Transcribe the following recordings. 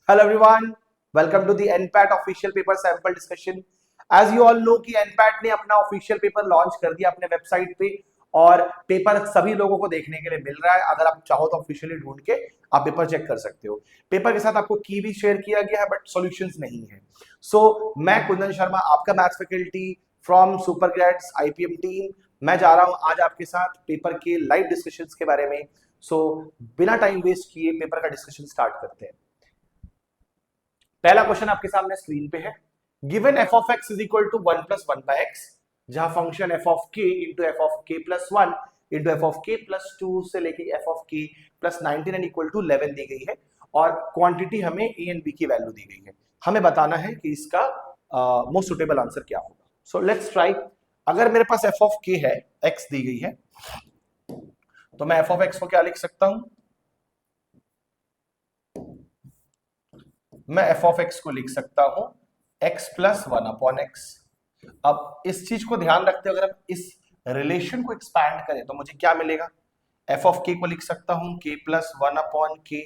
Hello everyone, welcome to the NPAT official paper sample discussion. As you all know कि NPAT ने अपना official paper launch कर दिया अपने वेबसाइट पे और पेपर सभी लोगों को देखने के लिए मिल रहा है। अगर आप चाहो तो ऑफिशियली ढूंढ के आप पेपर चेक कर सकते हो। पेपर के साथ आपको की भी शेयर किया गया है बट सॉल्यूशंस नहीं है। मैं कुंदन शर्मा, आपका maths faculty from super grades IPM team, मैं जा रहा हूं आज आपके साथ पेपर के लाइव डिस्कशंस के बारे में। बिना टाइम वेस्ट किए पेपर का डिस्कशन स्टार्ट करते हैं। पहला क्वेश्चन आपके सामने स्क्रीन पे है। Given F of X is equal to 1 plus 1 by X, जहां function F of K into F of K plus 1 into F of K plus 2 से लेके F of K plus 19 equal to 11 दी गई है और quantity हमें A and B की value दी गई है। हमें बताना है कि इसका मोस्ट सुटेबल आंसर क्या होगा। सो लेट्स ट्राई। अगर मेरे पास एफ ऑफ के है, एक्स दी गई है, तो मैं एफ ऑफ एक्स को क्या लिख सकता हूं? मैं एफ ऑफ एक्स को लिख सकता हूं एक्स प्लस 1 अपॉन एक्स। अब इस चीज को ध्यान रखते हुए अगर हम इस रिलेशन को एक्सपैंड करें तो मुझे क्या मिलेगा? एफ ऑफ के को लिख सकता हूं के प्लस 1 अपॉन के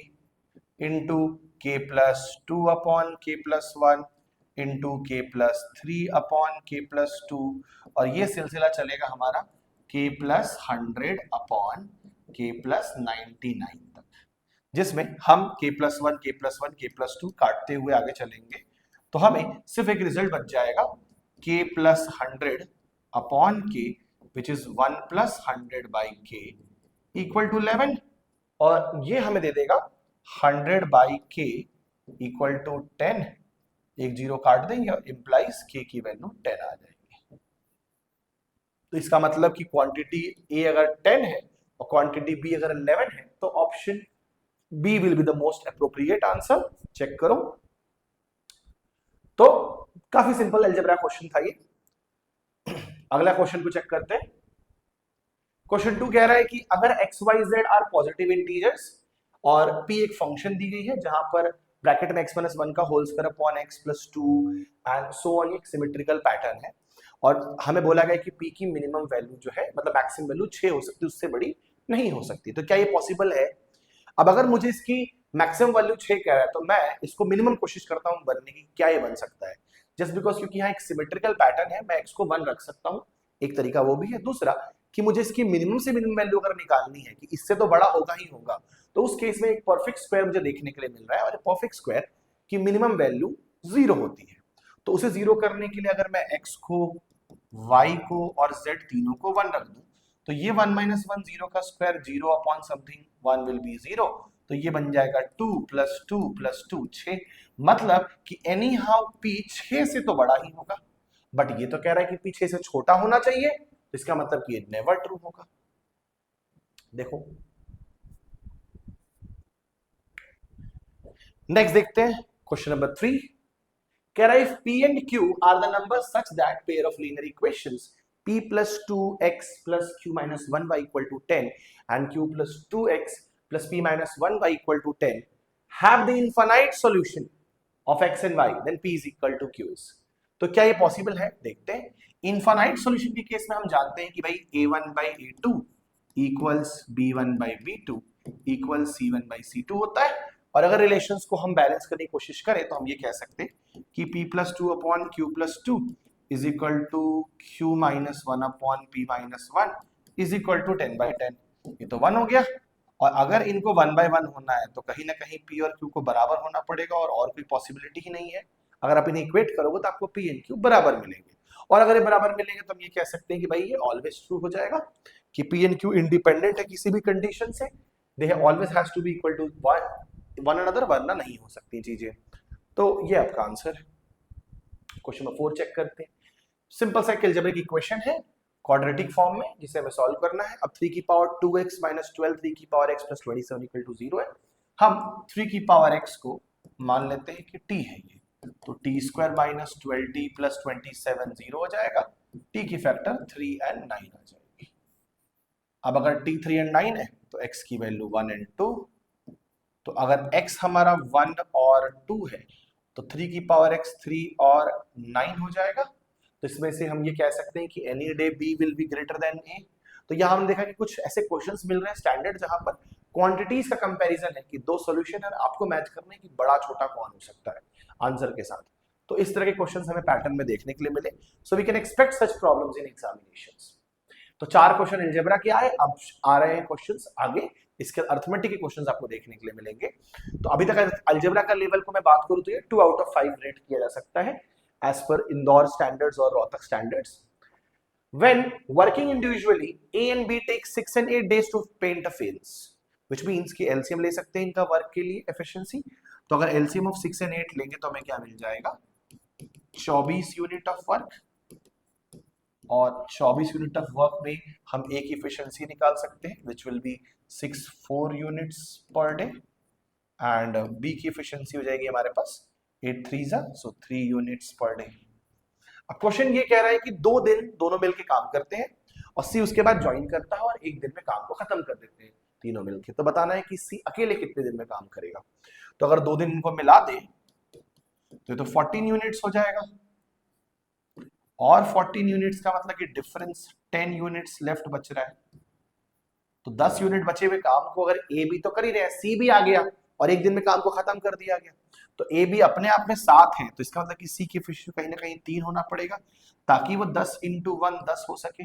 इंटू के प्लस 2 अपॉन के प्लस 1 इंटू के प्लस 3 अपॉन के प्लस 2, और ये सिलसिला चलेगा हमारा के प्लस 100 अपॉन के प्लस 99 तक, जिसमें हम k plus 1 k plus 1 k plus 2 काटते हुए आगे चलेंगे तो हमें सिर्फ एक रिजल्ट बच जाएगा k plus 100 upon k which is 1 plus 100 by k equal to 11, और ये हमें दे देगा 100 बाई k इक्वल टू 10। एक जीरो काट देंगे और इंप्लाइज k की वैल्यू 10 आ जाएगी। तो इसका मतलब कि क्वांटिटी a अगर 10 है और क्वांटिटी b अगर 11 है तो option B will be the most appropriate answer। Check करो। तो काफी सिंपल अलजेब्रा क्वेश्चन था ये। अगला क्वेश्चन को चेक करते हैं। क्वेश्चन 2 कह रहा है कि अगर x y z are positive integers और p एक फंक्शन दी गई है जहां पर ब्रैकेट में x माइनस 1 का whole square upon x plus 2 and so on, एक सिमेट्रिकल पैटर्न है और हमें बोला गया कि p की मिनिमम वैल्यू जो है मतलब मैक्सिमम वैल्यू 6 हो सकती है, उससे बड़ी नहीं हो सकती। तो क्या ये पॉसिबल है? अब अगर मुझे इसकी मैक्सिमम वैल्यू 6 कह रहा है तो मैं इसको मिनिमम कोशिश करता हूं बनने की, क्या ये बन सकता है? जस्ट बिकॉज क्योंकि यहाँ एक सिमेट्रिकल पैटर्न है, मैं x को 1 रख सकता हूं, एक तरीका वो भी है। दूसरा कि मुझे इसकी मिनिमम से मिनिमम वैल्यू अगर निकालनी है कि इससे तो बड़ा होगा ही होगा, तो उस केस में एक परफेक्ट स्क्वायर मुझे देखने के लिए मिल रहा है और परफेक्ट स्क्वायर की मिनिमम वैल्यू 0 होती है। तो उसे 0 करने के लिए अगर मैं x को, y को और z तीनों को 1 रख दूं तो ये 1 माइनस 1 0 का square 0 upon something 1 will be 0, तो ये बन जाएगा 2 प्लस 2 प्लस 2 6। मतलब कि एनी हाउ p 6 से तो बड़ा ही होगा, बट ये तो कह रहा है कि p 6 से छोटा होना चाहिए, तो इसका मतलब कि ये नेवर ट्रू होगा। देखो नेक्स्ट देखते हैं क्वेश्चन नंबर 3। कह रहा है if p and q are the numbers such that pair of linear equations p plus 2x plus q minus 1y equal to 10 and q plus 2x plus p minus 1y equal to 10 have the infinite solution of x and y, then p is equal to q is। तो क्या ये possible है? देखते हैं। Infinite solution के case में हम जानते हैं कि भाई a1 by a2 equals b1 by b2 equals c1 by c2 होता है, और अगर रिलेशंस को हम बैलेंस करने की कोशिश करें तो हम ये कह सकते हैं कि p plus 2 upon q plus 2 is equal to q minus 1 upon p minus 1 is equal to 10 by 10। ये तो 1 हो गया, और अगर इनको 1 बाय 1 होना है तो कहीं ना कहीं p और q को बराबर होना पड़ेगा और कोई पॉसिबिलिटी ही नहीं है। अगर आप इन्हें इक्वेट करोगे तो आपको p एंड q बराबर मिलेंगे, और अगर ये बराबर मिलेंगे तो हम ये कह सकते हैं कि भाई ये ऑलवेज ट्रू हो जाएगा कि p एंड q इंडिपेंडेंट है किसी भी कंडीशन से। They always has to be equal to one another, वरना नहीं हो सकती चीजें। तो ये आपका आंसर है। क्वेश्चन नंबर 4 चेक करते हैं। सिंपल सा अलजेब्रिक इक्वेशन है क्वाड्रेटिक फॉर्म में जिसे हमें सॉल्व करना है। अब 3 की पावर 2x माइनस 12 3 की power x plus 27 equal to 0 है। हम 3 की पावर x को मान लेते हैं कि t है ये, तो t square minus 12t plus 27 0 हो जाएगा। t की फैक्टर 3 एंड 9 आ जाएगी। अब अगर t 3 एंड 9 है तो x की वैल्यू 1 एंड 2, तो अगर x हमारा 1 और 2 है तो 3 की पावर x 3 और 9 हो जाएगा। तो इसमें से हम ये कह सकते हैं कि any day b will be greater than a। तो यहाँ हमने देखा कि कुछ ऐसे क्वेश्चंस मिल रहे हैं स्टैंडर्ड जहां पर क्वांटिटीज का कंपैरिजन है कि दो सॉल्यूशन है, आपको मैच करना है कि बड़ा छोटा कौन हो सकता है आंसर के साथ। तो इस तरह के क्वेश्चंस हमें पैटर्न में देखने के लिए मिले। So we can expect such problems in examinations. तो 4 क्वेश्चन अलजेब्रा के आए, अब आ रहे हैं क्वेश्चंस आगे, इसके अर्थमेटिक के क्वेश्चंस आपको देखने के लिए मिलेंगे। तो अभी तक अलजेब्रा का लेवल को मैं बात करूं तो ये 2 आउट ऑफ 5 रेट किया जा सकता है एज पर इंदौर स्टैंडर्ड्स और Rohtak standards. When working individually, A and B take 6 and 8 days to paint a fence, which means कि LCM ले सकते हैं इनका वर्क के लिए efficiency। तो अगर LCM of 6 and 8 लेंगे तो हमें क्या मिल जाएगा, 24 यूनिट ऑफ वर्क, और 24 यूनिट ऑफ वर्क में हम A की efficiency निकाल सकते हैं which will be 64 units per day and B की efficiency हो जाएगी हमारे पास 8 3s are so 3 units per day। अब क्वेश्चन ये कह रहा है कि 2 दिन दोनों मिलके काम करते हैं और सी उसके बाद ज्वाइन करता है और 1 दिन में काम को खत्म कर देते हैं तीनों मिलके। तो बताना है कि सी अकेले कितने दिन में काम करेगा। तो अगर 2 दिन इनको मिला दे तो ये तो 14 यूनिट्स हो जाएगा, और 14 यूनिट्स का मतलब कि डिफरेंस 10 यूनिट्स लेफ्ट बच रहा है। तो 10 यूनिट बचे हुए काम को अगर ए बी तो कर ही रहे हैं, सी भी आ गया और 1 दिन में काम को खत्म कर दिया गया, तो ए बी अपने आप में 7 है। तो इसका मतलब कि सी की एफिशिएंसी कहीं ना कहीं 3 होना पड़ेगा ताकि वो 10 × 1 10 हो सके।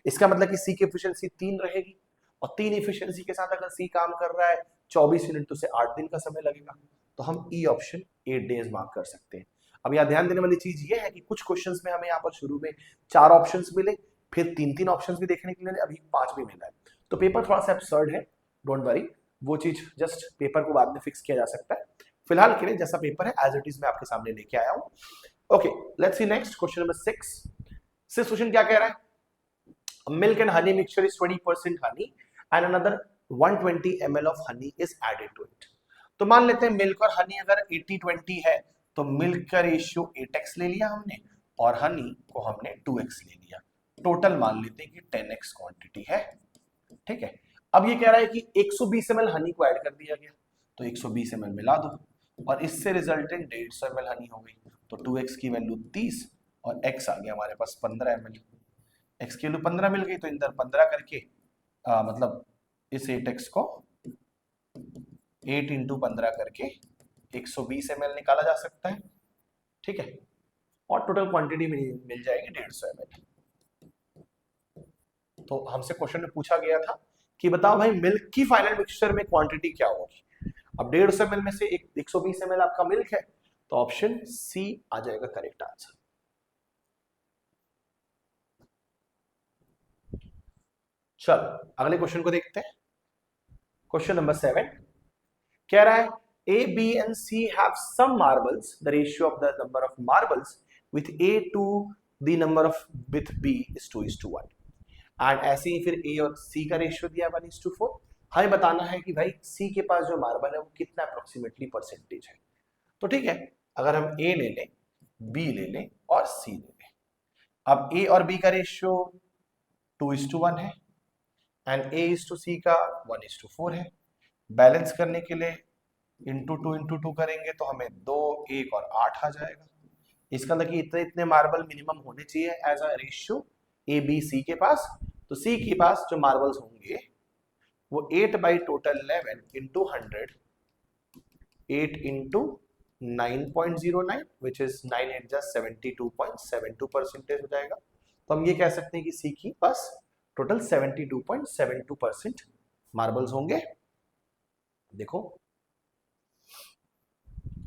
इसका मतलब कि सी की एफिशिएंसी 3 रहेगी, और 3 एफिशिएंसी के साथ अगर सी काम कर रहा है 24 यूनिट तो उसे 8 दिन का समय लगेगा। तो हम ई ऑप्शन 8 डेज मार्क कर सकते हैं। अब यहाँ ध्यान देने वाली चीज ये है कि कुछ क्वेश्चंस में हमें यहाँ पर शुरू में 4 ऑप्शंस मिले, फिर 3-3 ऑप्शंस भी देखने के लिए मिले, अभी 5 भी मिला है। तो पेपर थोड़ा सा एब्सर्ड है, डोंट वरी, वो चीज जस्ट पेपर को बाद में फिक्स किया जा सकता है। फिलहाल के लिए जैसा पेपर है एज इट इज मैं आपके सामने लेके आया हूं। Okay, let's see next question number 6। Question क्या कह रहा है, milk and honey mixture is 20% honey and another 120 ml of honey is added to it. तो मान लेते हैं मिल्क और हनी अगर 80-20 है तो मिल्क का रेशियो 8x ले लिया हमने और हनी को हमने 2x ले लिया। टोटल मान लेते हैं कि 10x क्वांटिटी है, ठीक है। अब ये कह रहा है कि 120 ml हनी को ऐड कर दिया गया, तो 120 ml मिला दो और इससे रिजल्टेंट 150 ml हनी हो गई। तो 2x की वैल्यू 30 और x आ गया हमारे पास 15 ml। x की वैल्यू 15 मिल गई तो इधर 15 करके मतलब इस 8x को 8 × 15 करके 120 ml निकाला जा सकता है, ठीक है। और टोटल क्वांटिटी मिल जाएगी 150 ml। तो हमसे क्वेश्चन में पूछा गया था कि बताओ भाई मिल्क की फाइनल मिक्सचर में क्वांटिटी क्या होगी। अब 150 ml में से 120 ml आपका मिल्क है, तो ऑप्शन सी आ जाएगा करेक्ट आंसर। चलो अगले क्वेश्चन को देखते हैं। क्वेश्चन नंबर 7 कह रहा है A, B and C have some marbles. The ratio of the number of marbles with A to the number of with B is 2:1. And ऐसे ही फिर A और C का रेशियो दिया 1:4। हमें बताना है कि भाई C के पास जो मार्बल है वो कितना अप्रोक्सीमेटली परसेंटेज है। तो ठीक है, अगर हम A ले लें, B ले लें और C ले लें। अब A और B का रेशियो 2:1 है and A is to C का 1:4 है। बैलेंस करने के लिए इंटू 2 करेंगे तो हमें 2, 1 और 8 आ जाएगा। इसका मतलब कि इतने इतने मार्बल मिनिमम होने चाहिए as a ratio A B C के पास। तो सी के पास जो मार्बल्स होंगे वो 8 by total 11 into 100, 8 into 9.09 which is 9 8 जा 72.72% हो जाएगा। तो हम ये कह सकते हैं कि सी की पास टोटल 72.72% मार्बल्स होंगे। देखो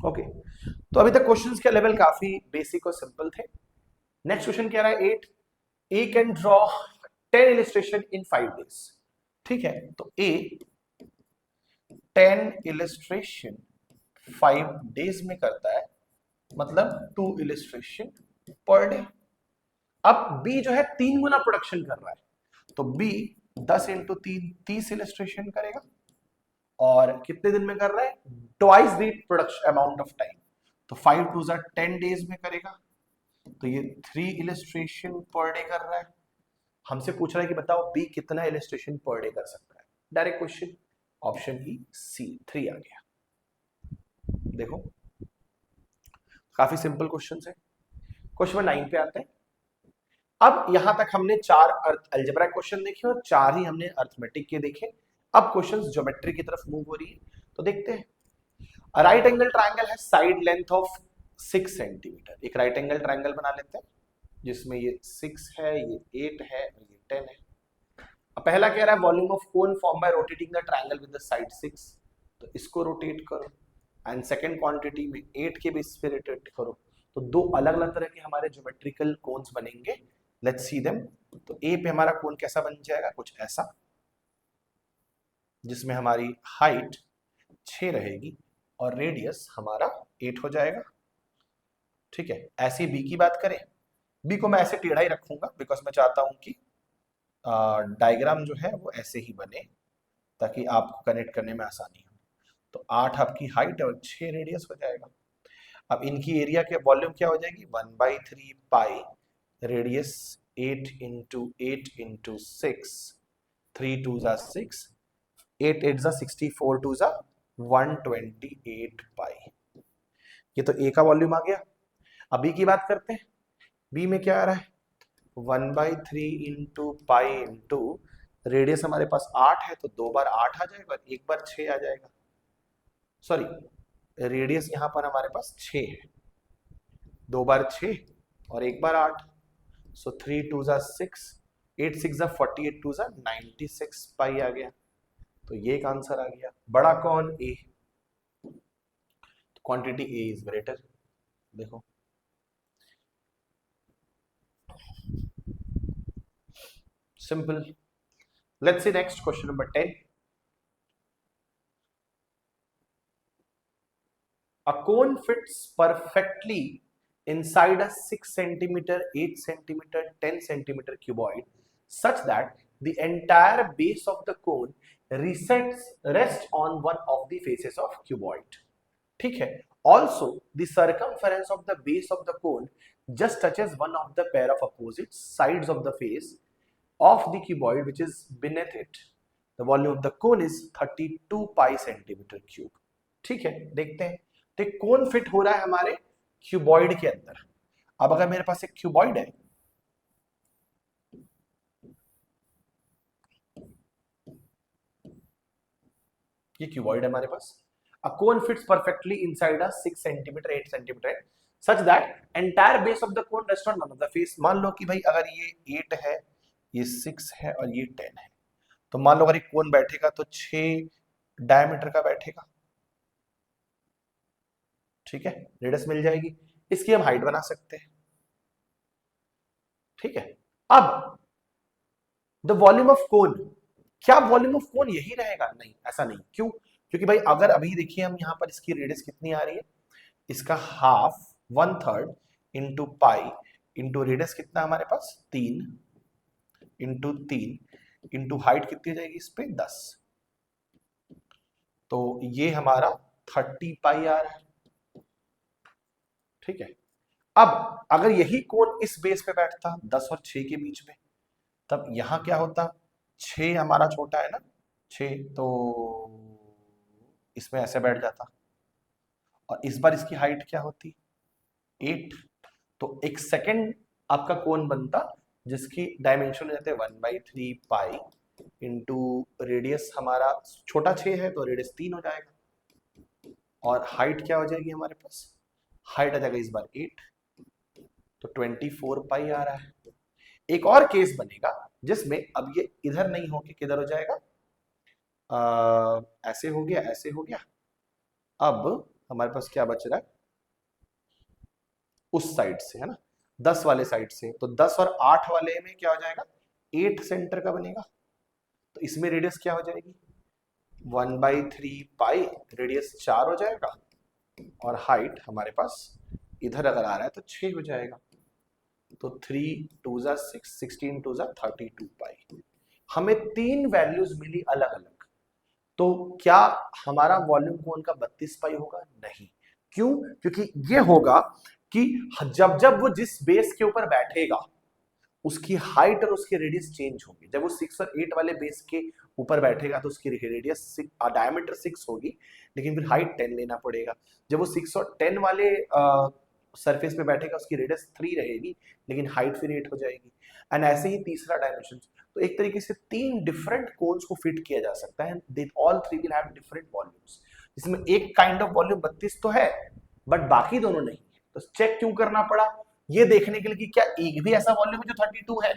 ओके, तो अभी तक क्वेश्चंस के लेवल काफी बेसिक और सिंपल थे। नेक्स्ट क्वेश्चन क्या रहा है 8, A can draw 10 illustration in 5 days. ठीक है, तो ए 10 इलिस्ट्रेशन 5 डेज में करता है, मतलब 2 इलिस्ट्रेशन पर डे। अब बी जो है 3 गुना प्रोडक्शन कर रहा है, तो बी 10 × 3 30 इलिस्ट्रेशन करेगा और कितने दिन में कर रहा है, twice the production amount of time. तो 5 2 10 डेज में करेगा, तो ये 3 इलिस्ट्रेशन पर डे कर रहा है। हमसे पूछ रहा है कि बताओ बी कितना इलिस्ट्रेशन पर डे कर सकता है। डायरेक्ट क्वेश्चन, ऑप्शन ई सी 3 आ गया। देखो काफी सिंपल क्वेश्चन है। क्वेश्चन नंबर 9 पे आते हैं। अब यहां तक हमने 4 अलजेब्रा क्वेश्चन देखे और 4 ही हमने अर्थमेटिक के देखे। अब क्वेश्चंस ज्योमेट्री की तरफ मूव हो रही है, तो देखते हैं। राइट एंगल ट्राइंगल है साइड लेंथ ऑफ 6 सेंटीमीटर। एक राइट एंगल ट्राइंगल बना लेते हैं जिसमें ये 6 है, ये 8 है और ये 10 है। अब पहला कह रहा है volume of cone form by rotating the triangle with the side 6, तो इसको रोटेट करो। एंड सेकंड क्वांटिटी में 8 के बेस पे रोटेट करो। तो दो अलग अलग तरह के हमारे ज्योमेट्रिकल कोन्स बनेंगे। Let's see them. तो ए पे हमारा कोन कैसा बन जाएगा, कुछ ऐसा, जिसमें हमारी हाइट 6 रहेगी और रेडियस हमारा 8 हो जाएगा। ठीक है, ऐसी बी की बात करें, बी को मैं ऐसे टेढ़ा ही रखूंगा बिकॉज मैं चाहता हूं कि डायग्राम जो है वो ऐसे ही बने ताकि आपको कनेक्ट करने में आसानी हो। तो 8 आपकी हाइट और 6 रेडियस हो जाएगा। अब इनकी एरिया के वॉल्यूम क्या हो जाएगी, 1/3 पाई रेडियस 8 इंटू 8 इंटू 6, 3 2 जा 6, 8 8 जा 64, 2 जा 128 पाई। ये तो ए का वॉल्यूम आ गया। अब बी की बात करते हैं। बी में क्या आ रहा है, 1/3 इंटू पाई इंटू रेडियस हमारे पास 8 है, तो 2 बार 8 आ जाएगा, 1 बार 6 आ जाएगा। सॉरी, रेडियस यहां पर हमारे पास 6 है, 2 बार 6 और 1 बार 8, सो 3 2 जा 6, 8 6 जा 48, 2 जा 96 पाई आ गया। तो ये एक आंसर आ गया। बड़ा कौन, A. Quantity A is greater. देखो simple. Let's see next question number 10. A cone fits perfectly inside a 6 centimeter, 8 centimeter, 10 centimeter cuboid such that the entire base of the cone rests on one of the faces of cuboid. ठीक है। Also, the circumference of the base of the cone just touches one of the pair of opposite sides of the face of the cuboid which is beneath it. The volume of the cone is 32 pi centimeter cube. ठीक है, देखते हैं। तो कोन fit हो रहा है हमारे cuboid के अंदर। अब अगर मेरे पास एक क्यूबॉइड है, ये क्यूबॉइड है हमारे पास। A cone fits perfectly inside a 6 centimeter, 8 centimeter such that entire base of the cone rests on one of the face. मान लो कि भाई अगर ये 8 है, ये 6 है और ये 10 है, तो मान लो अगर एक कोन बैठेगा तो 6 डायमीटर का बैठेगा। ठीक है, रेडियस मिल जाएगी, इसकी हम हाइट बना सकते हैं। ठीक है, अब द वॉल्यूम ऑफ कोन, क्या वॉल्यूम ऑफ कोन यही रहेगा? नहीं, ऐसा नहीं। क्यों? क्योंकि भाई अगर अभी देखिए हम यहां पर इसकी रेडियस कितनी आ रही है, इसका half 1/3 into pi into radius कितना हमारे पास 3 इंटू 3 इंटू हाइट कितनी जाएगी इस पे 10, तो ये हमारा 30 पाई आ रहा है। ठीक है, अब अगर यही कोण इस बेस पे बैठता 10 और 6 के बीच में, तब यहां क्या होता, 6 हमारा छोटा है ना, 6 तो इसमें ऐसे बैठ जाता और इस बार इसकी हाइट क्या होती 8, तो एक सेकंड आपका कोण बनता जिसकी डायमेंशन हो जाते हैं 1/3 पाई इंटू रेडियस हमारा छोटा 6 है तो रेडियस 3 हो जाएगा और हाइट क्या हो जाएगी हमारे पास, हाइट आ जाएगा इस बार 8, तो 24 पाई आ रहा है। एक और केस बनेगा जिसमें अब ये इधर नहीं होके किधर हो जाएगा, ऐसे हो गया, ऐसे हो गया। अब हमारे पास क्या बच रहा है उस साइड से, है ना, 10 वाले साइड से, तो 10 और 8 वाले में क्या हो जाएगा 8 सेंटर का बनेगा, तो इसमें रेडियस क्या हो जाएगी 1/3 पाई, रेडियस 4 हो जाएगा और हाइट हमारे पास इधर अगर आ रहा है तो 6 हो जाएगा, तो 3 2 जा 6, 16 2 जा 32 पाई। हमें 3 वैल्यूज मिली अलग अलग, तो क्या हमारा वॉल्यूम कोण का 32 पाई होगा? नहीं। क्यों? क्योंकि ये होगा कि जब जब वो जिस बेस के ऊपर बैठेगा उसकी हाइट और उसकी रेडियस चेंज होगी। जब वो 6 और 8 वाले बेस के ऊपर बैठेगा तो उसकी रेडियस डायमीटर 6 होगी, लेकिन फिर हाइट 10 लेना पड़ेगा। जब वो 6 और 10 वाले सरफेस पे बैठेगा उसकी रेडियस 3 रहेगी, लेकिन हाइट फिर 8 हो जाएगी। एंड ऐसे ही तीसरा डायमेंशन, तो एक तरीके से 3 डिफरेंट कोन्स को फिट किया जा सकता है, they all 3 will have different volumes. इसमें एक काइंड ऑफ वॉल्यूम 32 तो है बट बाकी दोनों नहीं है। तो चेक क्यों करना पड़ा, ये देखने के लिए कि क्या एक भी ऐसा वॉल्यूम है जो 32 है।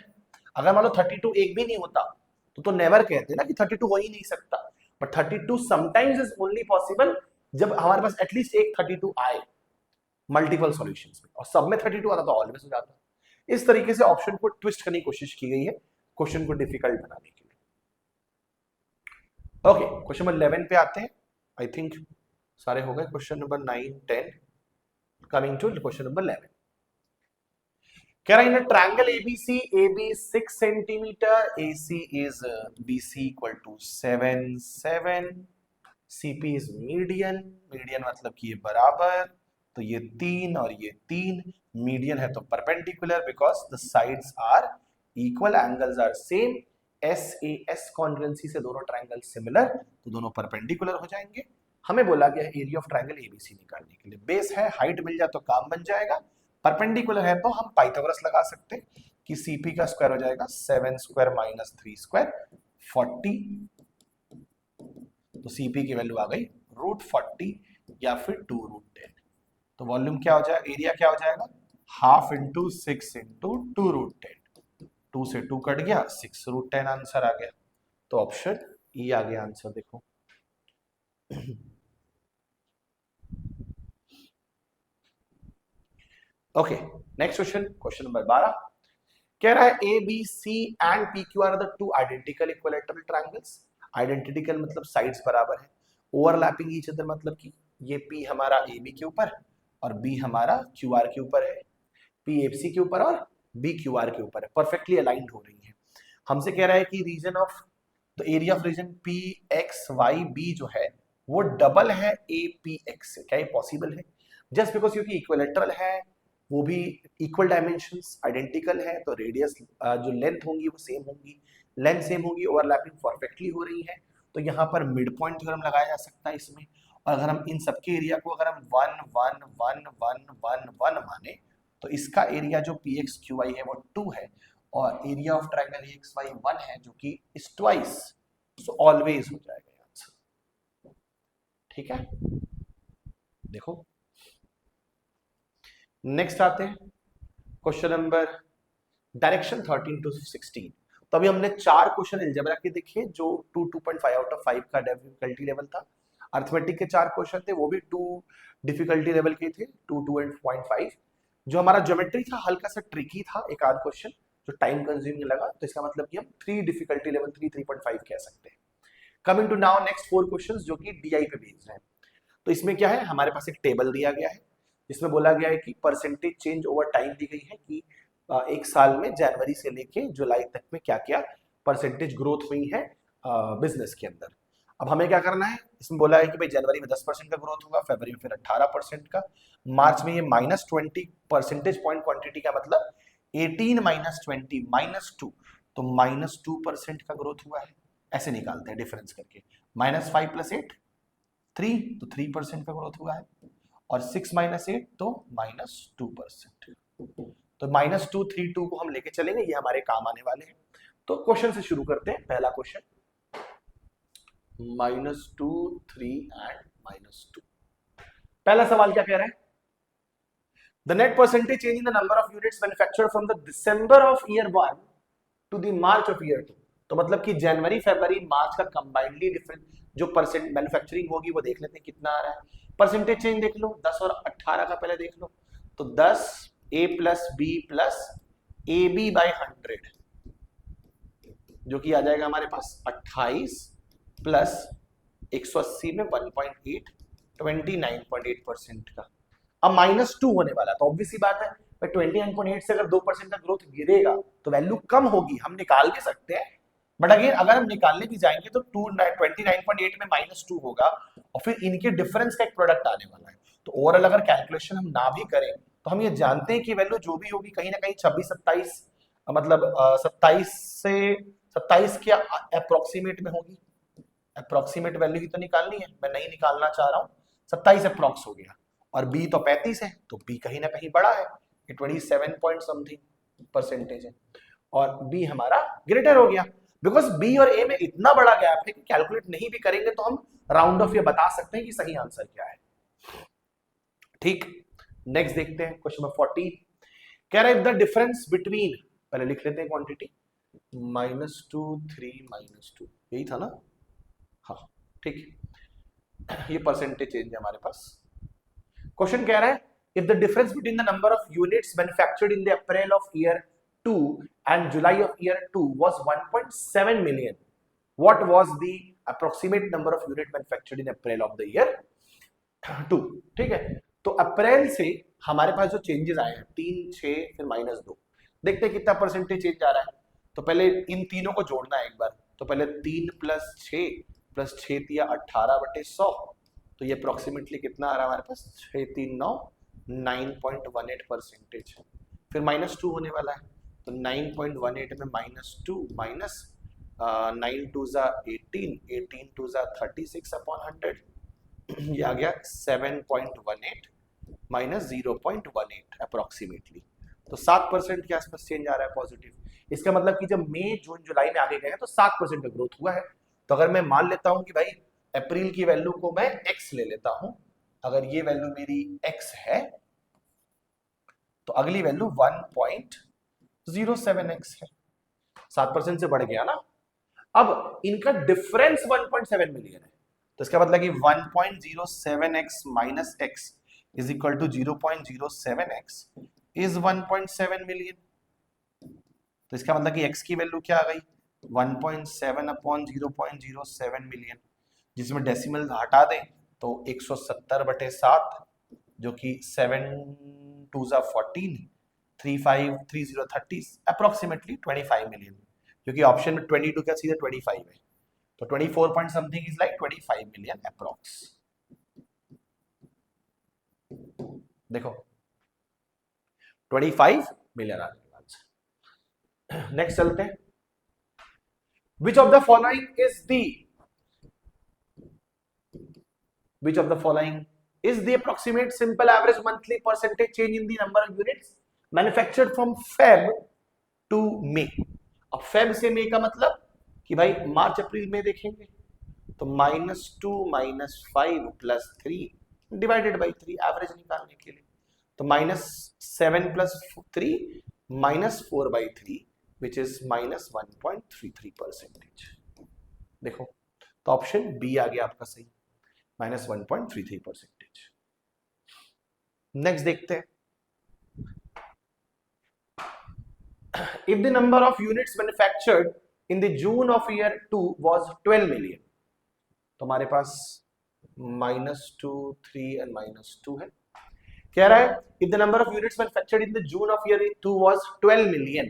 अगर मान लो 32 एक भी नहीं होता तो नेवर कहते ना कि 32 हो ही नहीं सकता, but 32 sometimes is only possible जब हमारे पास एटलीस्ट एक 32 आए मल्टीपल सॉल्यूशंस में, और सब में 32 आता तो ऑलवेज हो जाता। इस तरीके से ऑप्शन को ट्विस्ट करने की कोशिश की गई है क्वेश्चन को डिफिकल्ट बनाने के लिए। ओके, क्वेश्चन नंबर 11 पे आते हैं। आई थिंक सारे हो गए। Question number 9, 10, coming to question number 11। कह रहा है in a triangle ABC, AB 6 centimetre, AC is BC equal to 7, 7, CP is median, median मतलब कि ये बराबर, तो ये 3 और ये 3, मीडियन है तो perpendicular because the sides are equal, angles are same, SAS congruency से दोनों ट्रायंगल सिमिलर, तो दोनों परपेंडिकुलर हो जाएंगे। हमें बोला गया है एरिया ऑफ ट्रायंगल ABC निकालने के लिए। बेस है, हाइट मिल जाए तो काम बन जाएगा, परपेंडिकुलर है तो हम पाइथागोरस लगा सकते हैं कि CP का स्क्वायर हो जाएगा 7 स्क्वायर माइनस 3 स्क्वायर 40, तो CP की वैल्यू आ गई √40 या फिर 2√10। तो वॉल्यूम क्या हो जाएगा, एरिया क्या हो जाएगा, हाफ इंटू 6 इंटू 2√10, 2 से 2 कट गया, 6√10 आंसर आ गया। तो ऑप्शन ई आ गया आंसर। देखो okay, next question, question number 12 कह रहा है ABC and PQ are the two identical equilateral triangles. Identical मतलब साइड्स बराबर है, ओवरलैपिंग ईच अदर मतलब कि ये P हमारा AB के ऊपर और B हमारा QR के ऊपर है, P ABC के ऊपर और B QR के ऊपर है, परफेक्टली अलाइंड हो रही है। हमसे कह रहा है कि region of the area of region PXYB जो है वो डबल है APX से। क्या ये पॉसिबल है? जस्ट बिकॉज क्योंकि इक्विलैटरल है, वो भी इक्वल डायमेंशंस, आइडेंटिकल है, तो रेडियस जो लेंथ होंगी वो सेम होंगी, लेंथ सेम होगी, ओवरलैपिंग परफेक्टली हो रही है, तो यहाँ पर मिड पॉइंट थ्योरम लगाया जा सकता है इसमें। और अगर हम इन सबके एरिया को अगर हम 1 1 1 1 1 1 माने तो इसका एरिया जो PXQY है वो 2 है, और एरिया ऑफ ट्रायंगल AXY 1 है जो कि इज ट्वाइस, सो ऑलवेज हो जाएगा आंसर। ठीक है, देखो नेक्स्ट आते हैं क्वेश्चन नंबर डायरेक्शन 13 टू 16। तो अभी हमने 4 क्वेश्चन अलजेब्रा के देखे जो 2.5 आउट ऑफ 5 का डिफिकल्टी लेवल था। अर्थमेटिक के 4 क्वेश्चन थे वो भी 2 डिफिकल्टी लेवल के थे, 2.5। जो हमारा ज्योमेट्री था हल्का सा ट्रिकी था, एक आध क्वेश्चन जो टाइम कंज्यूमिंग लगा, तो इसका मतलब कि हम 3 डिफिकल्टी लेवल 3.5 कह सकते हैं। Coming to now next 4 questions जो कि DI पे बेस्ड है। तो इसमें क्या है, हमारे पास एक टेबल दिया गया है जिसमें बोला गया है कि परसेंटेज चेंज ओवर टाइम दी गई है कि एक साल में जनवरी से लेके जुलाई तक में क्या क्या परसेंटेज ग्रोथ हुई है बिजनेस के अंदर। अब हमें क्या करना है, इसमें बोला है कि भाई जनवरी में 10% का ग्रोथ होगा, फरवरी में फिर 18% का, मार्च में ये -20 परसेंटेज पॉइंट क्वांटिटी का मतलब 18 - 20 -2, तो -2% का ग्रोथ हुआ है। ऐसे निकालते हैं डिफरेंस करके, -5 + 8 3, तो 3% का ग्रोथ हुआ है, और 6 - 8 तो -2%। तो -2 3 2 को हम लेके चलेंगे, ये हमारे काम आने वाले हैं। तो क्वेश्चन से शुरू करते हैं। पहला क्वेश्चन -2 3 एंड -2। पहला सवाल क्या कह रहा है, the net percentage change in the number of units manufactured from the December of year 1 to the March of year 2। तो मतलब कि जनवरी फरवरी मार्च का कंबाइंडली डिफरेंस जो परसेंट मैन्युफैक्चरिंग होगी वो देख लेते हैं कितना आ रहा है। परसेंटेज चेंज देख लो, 10 और 18 का पहले देख लो, तो 10 A + B + AB by 100 जो कि आ जाएगा हमारे पास 28 + 180 में 1.8 29.8% का। अब -2 होने वाला, तो ऑब्वियस सी बात है 29.8 से अगर 2% का ग्रोथ गिरेगा तो वैल्यू कम होगी, हम निकाल भी सकते हैं, बट अगेन अगर हम निकालने भी जाएंगे तो 29.8 में -2 होगा और फिर इनके डिफरेंस का एक प्रोडक्ट आने वाला है। तो ओवरऑल अगर कैलकुलेशन हम ना भी करें तो हम ये जानते हैं कि वैल्यू जो भी होगी कहीं ना कहीं 26-27 मतलब 27 के अप्रोक्सीमेट में होगी। अप्रोक्सीमेट वैल्यू ही तो निकालनी है, मैं नहीं निकालना चाह रहा हूँ, 27 अप्रोक्स हो गया, और B तो 35 है, तो B कहीं ना कहीं बड़ा है, ये 27 पॉइंट समथिंग परसेंटेज है। और बी हमारा ग्रेटर हो गया, बिकॉज बी और ए में इतना बड़ा गैप है कि कैलकुलेट नहीं भी करेंगे तो हम राउंड ऑफ ये बता सकते हैं कि सही आंसर क्या है। ठीक, नेक्स्ट देखते हैं क्वेश्चन नंबर 14। कह रहा है द डिफरेंस बिटवीन, पहले लिख लेते हैं क्वांटिटी, -2 3 -2, यही था ना, हाँ ठीक, ये परसेंटेज चेंज है हमारे पास। क्वेश्चन कह रहा है if the difference between the number of units manufactured in the April of year 2 and July of year 2 was 1.7 million, what was the approximate number of unit manufactured in April of the year 2। ठीक है, तो अप्रैल से हमारे पास जो changes आए हैं 3 6 फिर -2, देखते हैं कितना परसेंटेज चेंज आ रहा है। तो पहले इन तीनों को जोड़ना है एक बार, तो पहले 3 + 6 + 6 × 18/100, तो ये अप्रोक्सीमेटली कितना आ रहा है हमारे पास, 6 3 9 9.18 परसेंटेज। फिर -2 होने वाला है, तो 9.18 में -2 माइनस 9 2 ज़ा 18 18 2 ज़ा 36/100, ये आ गया 7.18 माइनस 0.18 अप्रोक्सीमेटली, तो 7% के आसपास चेंज आ रहा है पॉजिटिव। इसका मतलब कि जब मई जून जुलाई में आगे गए हैं तो 7% का ग्रोथ हुआ है। तो अगर मैं मान लेता हूं कि भाई अप्रैल की वैल्यू को मैं x ले लेता हूं, अगर ये वैल्यू मेरी x है तो अगली वैल्यू 1.07x है, 7% से बढ़ गया ना। अब इनका डिफरेंस 1.7 मिलियन है, तो इसका मतलब कि 1.07x minus x is equal to 0.07x is 1.7 million. तो इसका मतलब कि x की वैल्यू क्या आ गई, 1.7/0.07 मिलियन, जिसमें डेसिमल हटा दें तो 170/7, जो कि 7 2 ज़ा 14 3 5 3 0 30 अप्रोक्सीमेटली 25 मिलियन, क्योंकि ऑप्शन में 22 क्या सीधे 25 है, तो 24 point something is like 25 million approx. देखो 25 मिलियन आ गया आंसर। नेक्स्ट चलते हैं, which of the following is the approximate simple average monthly percentage change in the number of units manufactured from Feb to May। अब Feb से May का मतलब कि भाई मार्च अप्रैल में देखेंगे तो -2 -5 + 3 डिवाइडेड बाई 3 एवरेज निकालने के लिए, तो -7 + 3 -4/3 विच इज -1.33%। देखो तो ऑप्शन बी आ गया आपका सही, -1.33%। नेक्स्ट देखते हैं, if the number of units manufactured in the June of year 2 was 12 million, तो हमारे पास -2 3 and -2 है। कह रहा है if the number of units manufactured in the June of year 2 was 12 million,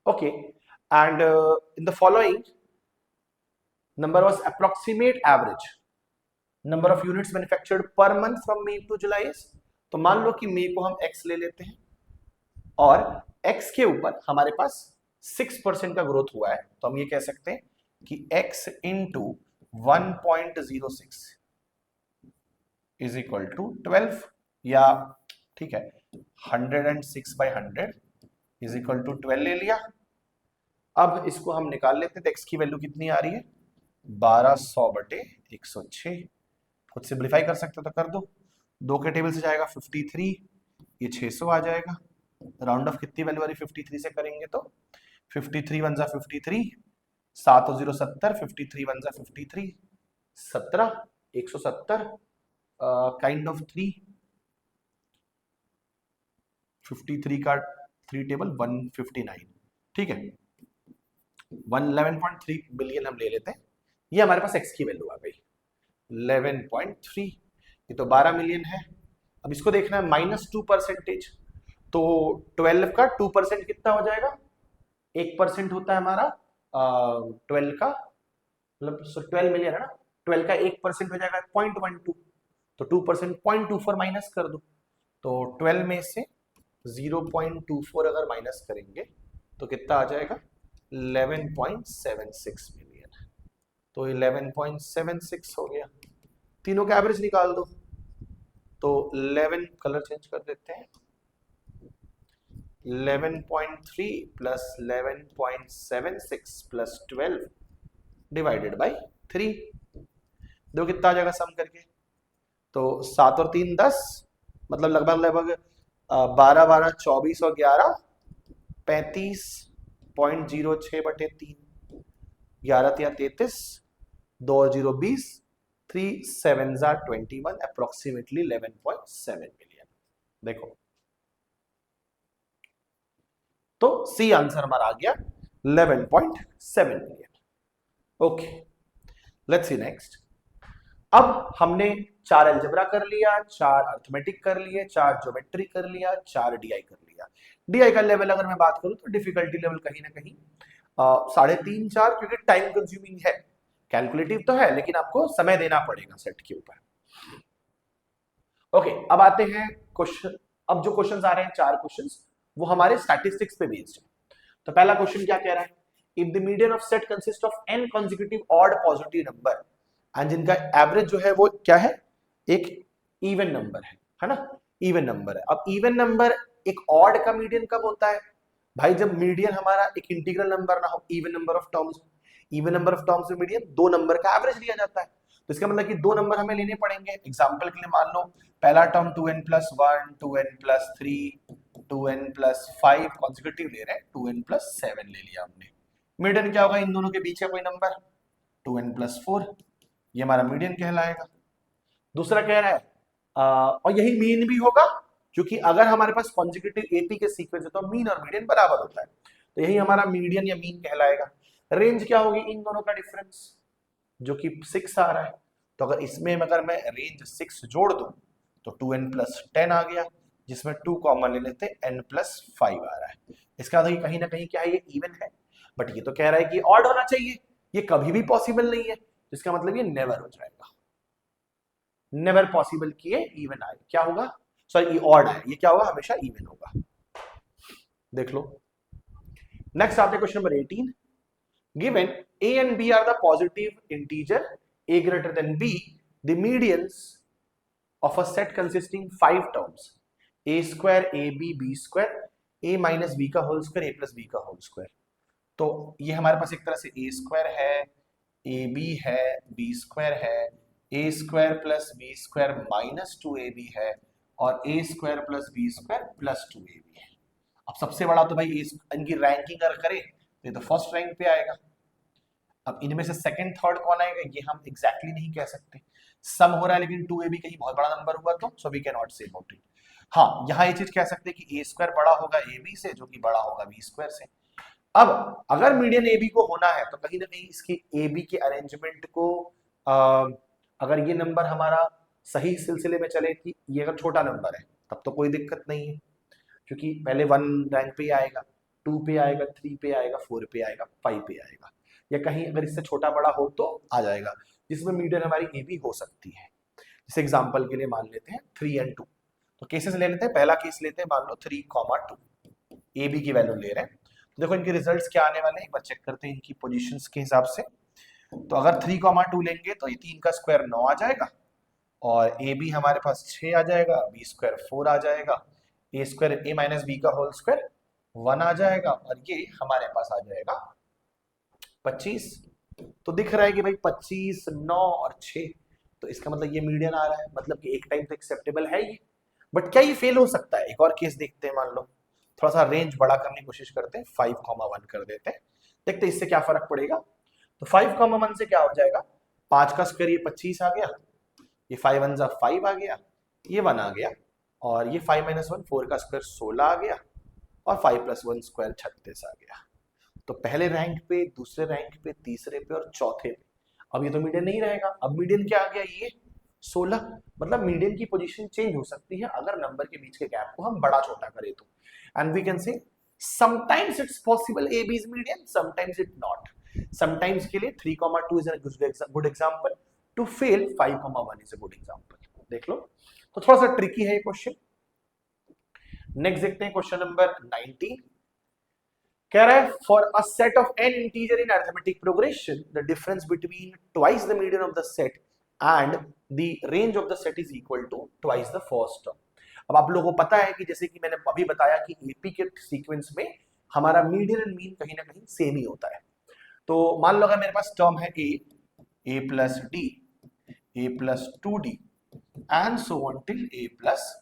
okay, and in the following number was approximate average number of units manufactured per month from May to July is, तो मान लो कि May को हम x ले लेते हैं और x के ऊपर हमारे पास 6% का ग्रोथ हुआ है, तो हम ये कह सकते हैं कि x into 1.06 is equal to 12, या ठीक है 106/100 इज इक्वल टू 12 ले लिया। अब इसको हम निकाल लेते हैं, तो x की वैल्यू कितनी आ रही है, 1200/106, खुद सिंप्लीफाई कर सकते हो तो कर दो, 2 के टेबल से जाएगा 53, ये 600 आ जाएगा, राउंड ऑफ कितनी वैल्यू आ रही 53 से करेंगे तो 53 1 ज़ा 53, 7 और 0 70, 53 1 ज़ा 53 17 170 काइंड ऑफ 3, 53 का 3 टेबल 159, ठीक है 111.3 बिलियन हम ले लेते हैं, ये हमारे पास x की वैल्यू आ गई 11.3, ये तो 12 मिलियन है। अब इसको देखना है -2%, तो 12 का 2% कितना हो जाएगा, 1% होता है हमारा 12 का, मतलब 12 मिलियन है ना, 12 का 1% हो जाएगा 0.12, तो 2% 0.24 माइनस कर दो, तो 12 में से 0.24 अगर माइनस करेंगे तो कितना आ जाएगा 11.76 मिलियन, तो 11.76 हो गया, तीनों का एवरेज निकाल दो, तो 11 कलर चेंज कर देते हैं, 11.3 प्लस 11.76 प्लस 12 डिवाइडेड बाई 3। देखो कितना आ जाएगा सम करके, तो 7 और 3 10, मतलब लगभग लगभग 12 12 24 और 11 35.06 बटे 3, 11 3 33, 2 और 0 20, 3 7 21, अप्रोक्सीमेटली 11.7 मिलियन। देखो तो सी आंसर हमारा आ गया 11.7 million. Okay, let's see next. अब हमने 4 अलजेब्रा कर लिया, 4 अर्थमेटिक कर लिए, 4 ज्योमेट्री कर लिया, 4 डीआई कर लिया। डीआई का लेवल अगर मैं बात करूं तो डिफिकल्टी लेवल कहीं ना कहीं 3.5 4, क्योंकि टाइम कंज्यूमिंग है। कैलकुलेटिव तो है लेकिन आपको समय देना पड़ेगा सेट के ऊपर। ओके, अब आते हैं क्वेश्चन। अब जो क्वेश्चंस आ रहे हैं 4 क्वेश्चंस, वो हमारे स्टैटिस्टिक्स पे बेस्ड है। तो पहला क्वेश्चन क्या कह रहा है, if the median of set consist of n consecutive odd positive number and जिनका एवरेज जो है वो क्या है, एक इवन नंबर है ना, इवन नंबर है। अब इवन नंबर एक ऑड का मीडियन कब होता है भाई, जब मीडियन हमारा एक इंटीग्रल नंबर ना हो, even number of terms. Even number of terms में मीडियन 2 नंबर का एवरेज लिया जाता है। तो इसका मतलब कि 2 नंबर हमें लेने पड़ेंगे। एग्जांपल के लिए मान लो पहला term 2n + 1, 2n + 3, 2n + 5 consecutive ले रहे हैं, 2n + 7 ले लिया हमने। मीडियन क्या होगा इन दोनों के बीच का कोई नंबर, 2n + 4, ये हमारा मीडियन कहलाएगा। दूसरा कह रहा है और यही मीन भी होगा, क्योंकि अगर हमारे पास कॉन्सेक्यूटिव एपी के सीक्वेंस है तो मीन और मीडियन बराबर होता है, तो यही हमारा मीडियन या मीन कहलाएगा। रेंज क्या होगी इन दोनों का डिफरेंस, जो कि 6 आ रहा है। तो अगर इसमें अगर मैं रेंज 6 जोड़ दूं तो 2n + 10 आ गया, जिसमें 2 कॉमन ले लेते हैं, n + 5 आ रहा है। इसका मतलब कहीं ना कहीं क्या है, ये इवन है, बट ये तो कह रहा है कि ऑड होना चाहिए, ये कभी भी पॉसिबल नहीं है, इसका मतलब ये नेवर हो जाएगा। नेवर पॉसिबल कि ये इवन आए, क्या होगा, सॉरी ये ऑड आए, ये क्या होगा, हमेशा इवन होगा। देख लो नेक्स्ट आते question number 18। Given a and b are the positive integer a greater than b, the medians of a set consisting 5 terms a square ab b square a minus b का whole square a plus b का whole square. तो ये हमारे पास एक तरह से a square है, ab है, b स्क्वायर है, a square plus b square minus 2ab है, और a square plus b square plus 2ab है। अब सबसे बड़ा तो भाई इनकी रैंकिंग अगर करें तो ये तो फर्स्ट रैंक पे आएगा। अब इनमें से सेकंड थर्ड कौन आएगा ये हम एग्जैक्टली नहीं कह सकते, सम हो रहा है, लेकिन 2ab कहीं बहुत बड़ा नंबर हुआ तो so we can not say about it. हाँ, यहाँ ये चीज कह सकते हैं कि a स्क्वायर बड़ा होगा ab से, जो कि बड़ा होगा b स्क्वायर से। अब अगर मीडियन ab को होना है तो कहीं ना कहीं इसकी ab के अरेंजमेंट को अगर ये नंबर हमारा सही सिलसिले में चले कि ये अगर छोटा नंबर है तब तो कोई दिक्कत नहीं है, क्योंकि पहले 1 रैंक पे आएगा, 2 पे आएगा, 3 पे आएगा, 4 पे आएगा, 5 पे आएगा, या कहीं अगर इससे छोटा बड़ा हो तो आ जाएगा, जिसमें मीडियन हमारी ए बी हो सकती है। जैसे एग्जांपल के लिए मान लेते हैं 3 और 2, तो केसेस ले लेते हैं। पहला केस लेते हैं, मान लो 3, 2 ए बी की वैल्यू ले रहे हैं, तो देखो इनके रिजल्ट्स क्या आने वाले हैं, एक बार चेक करते हैं इनकी पोजीशंस के हिसाब से। तो अगर 3, 2 लेंगे तो ये 3 का स्क्वायर 9 आ जाएगा, और ए बी हमारे पास 6 आ जाएगा, बी स्क्वायर 4 आ जाएगा, ए स्क्वायर ए माइनस बी का होल स्क्वायर 1 आ जाएगा, और ये हमारे पास आ जाएगा 25। तो दिख रहा है कि भाई 25, 9 और 6, तो इसका मतलब ये मीडियन आ रहा है, मतलब कि एक टाइम तो एक्सेप्टेबल है ये। बट क्या ये फेल हो सकता है, एक और केस देखते हैं। मान लो थोड़ा सा रेंज बड़ा करने की कोशिश करते हैं, 5, 1 कर देते हैं, देखते हैं इससे क्या फर्क पड़ेगा। तो 5, 1 से क्या हो जाएगा, 5 का स्क्वायर ये 25 आ गया, ये 5 1 जा 5 आ गया, ये 1 आ गया, और ये 5 - 1 4 का स्क्वायर 16 आ गया, और 5 + 1 स्क्वायर 36 आ गया। तो पहले रैंक पे, दूसरे रैंक पे, तीसरे पे और चौथे पे। अब ये तो मीडियन नहीं रहेगा, अब मीडियन क्या आ गया, ये 16। मतलब मीडियन की पोजीशन चेंज हो सकती है अगर नंबर के बीच के गैप को हम बड़ा छोटा करें तो। And we can say sometimes it's possible A B is median, sometimes it not. Sometimes के लिए 3, 2 is a good example, to fail 5, 1 is a good example. देख लो, तो थोड़ा सा ट्रिकी है ये क्वेश्चन। नेक्स्ट देखते हैं क्वेश्चन नंबर 19। कह रहा है for a set of n integer in arithmetic progression the difference between twice the median of the set and the range of the set is equal to twice the first term. अब आप लोगों को पता है कि जैसे कि मैंने अभी बताया कि एपी के सीक्वेंस में हमारा मीडियन एंड मीन कहीं ना कहीं सेम ही होता है। तो मान लो अगर मेरे पास टर्म है A plus D, A plus 2d and so on till A plus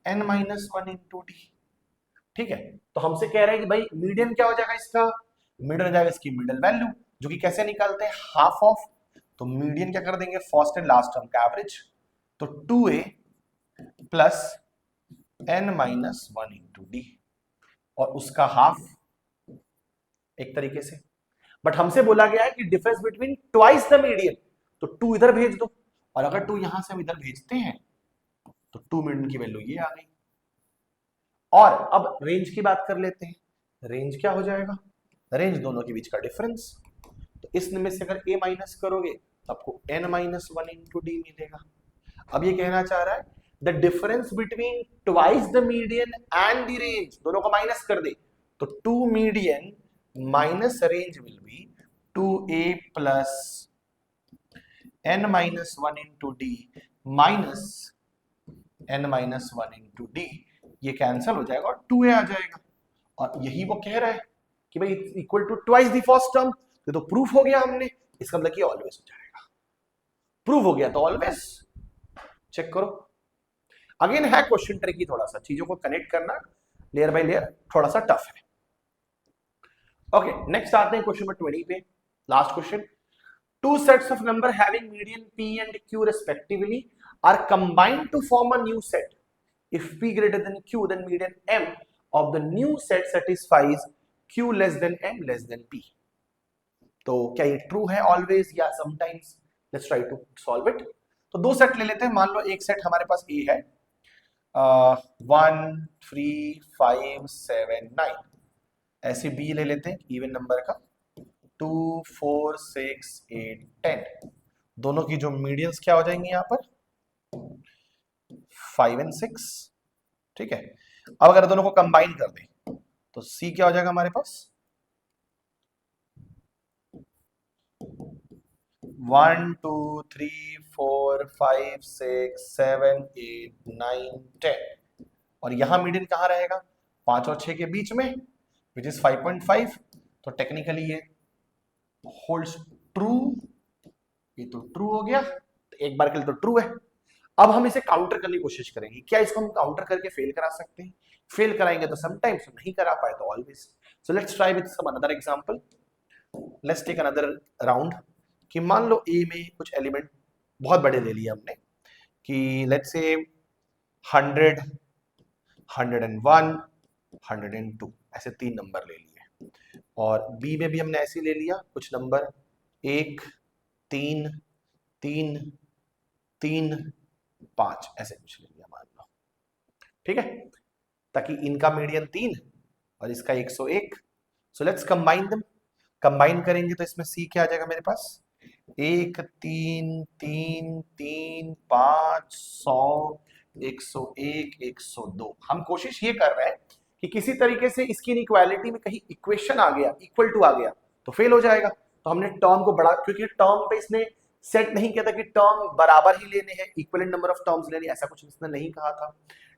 n minus 1 into D. ठीक है, तो हमसे कह रहा है कि भाई मीडियन क्या हो जाएगा इसका, मीडियन हो जाएगा इसकी मिडल वैल्यू, जो कि कैसे निकालते हैं, हाफ ऑफ, तो मीडियन क्या कर देंगे, फर्स्ट एंड लास्ट टर्म का एवरेज, तो 2a plus n minus 1 into D, और उसका हाफ एक तरीके से। बट हमसे बोला गया है कि difference between twice the median, तो 2 इधर भेज दो, और अगर 2 यहां से हम इधर भेजते हैं तो 2 मीडियन की वैल्यू ये आ गई। और अब रेंज की बात कर लेते हैं, रेंज क्या हो जाएगा, रेंज दोनों के बीच का डिफरेंस, तो इसमें से अगर a माइनस करोगे तो आपको n माइनस 1 इंटू डी मिलेगा। अब ये कहना चाह रहा है the difference between twice the median and the range, दोनों को माइनस कर दे, तो 2 median minus range will be 2a plus n minus 1 into D minus n minus 1 into D, ये कैंसिल हो जाएगा और 2a आ जाएगा। और यही वो कह रहा है कि भाई equal to twice the first term, ये तो प्रूफ हो गया हमने, इसका मतलब कि ऑलवेज हो जाएगा, प्रूफ हो गया तो ऑलवेज। चेक करो, अगेन है क्वेश्चन ट्रिकी, थोड़ा सा चीजों को कनेक्ट करना लेयर बाय लेयर थोड़ा सा टफ है। ओके, नेक्स्ट आते हैं क्वेश्चन नंबर 20 पे, last question. Two sets of number having median p and q respectively are combined to form a new set. If p greater than q, then median m of the new set satisfies q less than m less than p. तो क्या ये true है always या sometimes? Let's try to solve it. तो दो set ले लेते हैं, मान लो एक सेट हमारे पास ए है 1 3 5 7 9, ऐसे बी ले लेते हैं इवन नंबर का 2 4 6 8 10, दोनों की जो मीडियंस क्या हो जाएंगी यहाँ पर 5 and 6। ठीक है, अब अगर दोनों को कंबाइन कर दें तो सी क्या हो जाएगा हमारे पास 1 2 3 4 5 6 7 8 9 10, और यहां मीडियन कहां रहेगा 5 और 6 के बीच में, विच इज 5.5, तो टेक्निकली ये होल्ड्स ट्रू, ये तो ट्रू हो गया, तो एक बार के लिए तो ट्रू है। अब हम इसे काउंटर करने की कोशिश करेंगे, क्या इसको हम काउंटर करके फेल करा सकते हैं? फेल कराएंगे तो समटाइम्स, नहीं करा पाए तो always. So let's try with some another example, let's take another round, कि मान लो ए में कुछ एलिमेंट बहुत बड़े ले लिए हमने, कि लेट्स से 100 101 102, ऐसे 3 नंबर ले लिए, और बी में भी हमने ऐसे ले लिया कुछ नंबर 1 3 3 3 5, ऐसे कुछ ले लिया मान लो। ठीक है, ताकि इनका मीडियन 3 और इसका 101। So let's combine them, combine करेंगे तो इसमें सी क्या आ जाएगा मेरे पास 1 3 3 3 5 100 101 102। हम कोशिश ये कर रहे हैं कि किसी तरीके से इसकी इनइक्वालिटी में कहीं इक्वेशन आ गया, इक्वल टू आ गया तो फेल हो जाएगा। तो हमने टर्म को बढ़ा, क्योंकि टर्म पे इसने सेट नहीं किया था कि टर्म बराबर ही लेने हैं, इक्विवेलेंट नंबर ऑफ टर्म्स लेने, ऐसा कुछ इसने नहीं कहा था।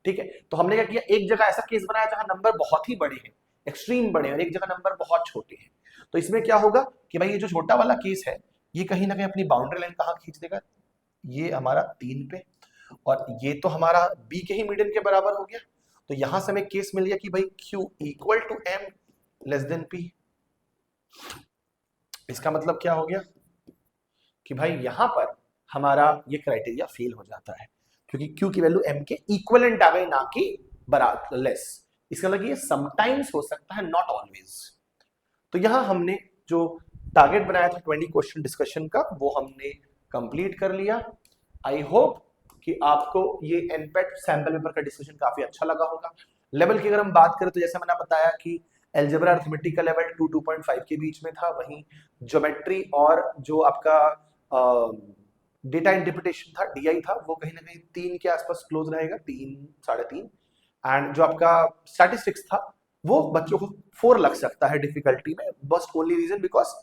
ठीक है, तो हमने क्या किया, एक जगह ऐसा केस बनाया जहां नंबर बहुत ही बड़े हैं, एक्सट्रीम बड़े हैं, और एक जगह नंबर बहुत छोटे हैं। तो इसमें क्या होगा कि भाई ये जो छोटा वाला केस है ये कहीं ना कहीं अपनी बाउंड्री लाइन कहाँ खींच देगा, ये हमारा 3 पे, और ये तो हमारा बी के ही मीडियन के बराबर हो गया। तो यहां से हमें केस मिल गया कि भाई Q equal to M less than P। इसका मतलब क्या हो गया कि भाई यहां पर हमारा ये क्राइटेरिया फेल हो जाता है, क्योंकि Q की वैल्यू M के इक्विवेलेंट आ गई, ना कि बराबर लेस। इसका मतलब ये समटाइम्स हो सकता है, नॉट ऑलवेज। तो यहां हमने जो टारगेट बनाया था 20 क्वेश्चन डिस्कशन का, वो हमने कंप्लीट कर लिया। आई होप कि आपको ये एनपेट सैंपल पेपर का डिस्कशन काफी अच्छा लगा होगा। लेवल की अगर हम बात करें तो जैसे मैंने बताया कि एल्जेब्रा अरिथमेटिक का लेवल 2.5 के बीच में था, वहीं ज्योमेट्री और जो आपका डेटा इंटरप्रिटेशन था DI था, वो कहीं ना कहीं 3 के आसपास क्लोज रहेगा, 3 3.5। एंड जो आपका स्टैटिस्टिक्स था वो बच्चों को 4 लग सकता है डिफिकल्टी में, बस ओनली रीजन बिकॉज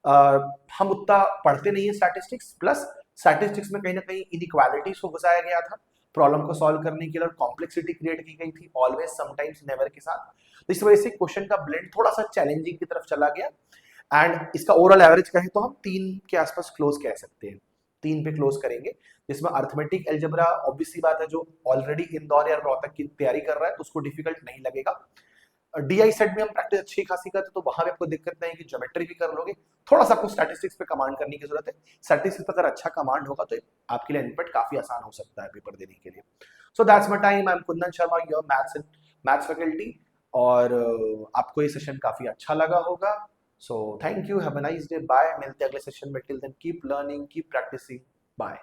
हम उतना पढ़ते नहीं है स्टैटिस्टिक्स, प्लस स्टैटिस्टिक्स में कहीं ना कहीं इनइक्वालिटीज को घुसाया गया था, प्रॉब्लम को सॉल्व करने के लिए और कॉम्प्लेक्सिटी क्रिएट की गई थी, ऑलवेज, समटाइम्स, नेवर के साथ। तो इस वजह से क्वेश्चन का ब्लेंड थोड़ा सा चैलेंजिंग की तरफ चला गया, एंड इसका ओवरऑल एवरेज कहें तो हम 3 के आसपास क्लोज कह सकते हैं, 3 पे क्लोज करेंगे, जिसमें अर्थमेटिक एल्जेब्रा ऑब्वियसली बात है, जो ऑलरेडी इंदौर या रोहतक की तैयारी कर रहा है तो उसको डिफिकल्ट नहीं लगेगा। डीआई सेट में हम प्रैक्टिस अच्छी खासी करते तो वहां पे आपको दिक्कत नहीं कि ज्योमेट्री भी कर लोगे, थोड़ा सा आपको स्टैटिस्टिक्स पे कमांड करने की जरूरत है। स्टैटिस्टिक्स पे अगर अच्छा कमांड होगा तो आपके लिए इनपुट काफी आसान हो सकता है पेपर देने के लिए। So that's my time, I am Kundan Sharma, your maths faculty, और आपको ये सेशन काफी अच्छा लगा होगा। So thank you, have a nice day, bye, मिलते हैं अगले सेशन में, till then keep learning, keep practising, bye.